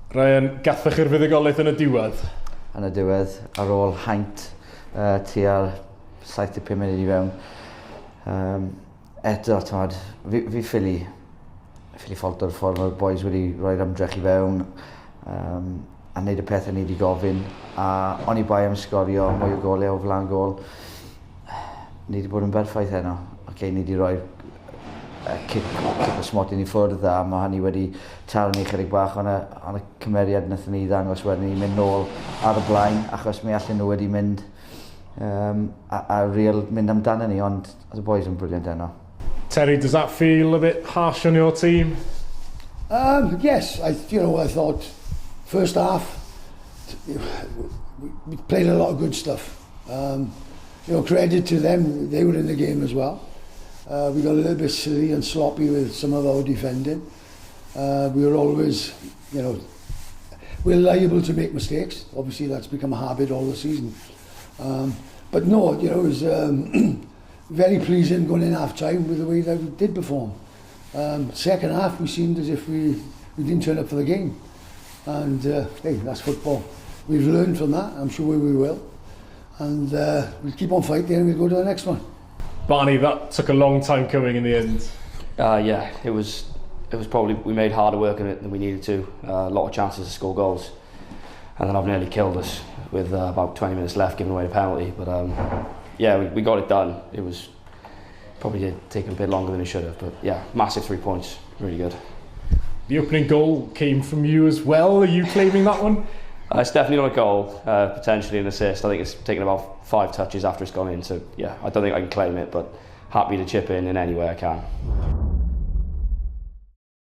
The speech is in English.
Ryan, gathach chi'r fuddugoliaeth yn y diwedd? Yn y diwedd, ar ôl haint tua'r 75 munud i fewn. Eto, fi ffili ffolto'r ffordd mae'r bois wedi rhoi'r ymdrech i fewn a wneud y pethau ni wedi gofyn. A o'n i bai am sgorio mwy o golau o flan gol. Ni wedi bod yn berffaith heno. Ni wedi rhoi cic o smotyn i ffwrdd a mae hynny wedi taro ni chydig bach ond y cymeriad wnaethon ni ddangos wedyn ni mynd nôl ar y blaen achos mi allan nhw wedi mynd a real mynd amdano ni ond the boys yn brilliant heno. Terry, does that feel a bit harsh on your team? Yes, I thought first half we played a lot of good stuff. Credit to them, they were in the game as well. We got a little bit silly and sloppy with some of our defending. We were always, we're liable to make mistakes. Obviously, that's become a habit all the season. But no, it was very pleasing going in half-time with the way that we did perform. Second half, we seemed as if we didn't turn up for the game. And, hey, that's football. We've learned from that, I'm sure we will. And we'll keep on fighting and we'll go to the next one. Barney, that took a long time coming in the end. Yeah, it was probably, we made harder work of it than we needed to. A lot of chances to score goals. And then I've nearly killed us with about 20 minutes left, giving away a penalty. But yeah, we got it done. It was probably taken a bit longer than it should have. But yeah, massive 3 points, really good. The opening goal came from you as well. Are you claiming that one? It's definitely not a goal, potentially an assist. I think it's taken about 5 touches after it's gone in. So yeah, I don't think I can claim it, but happy to chip in any way I can.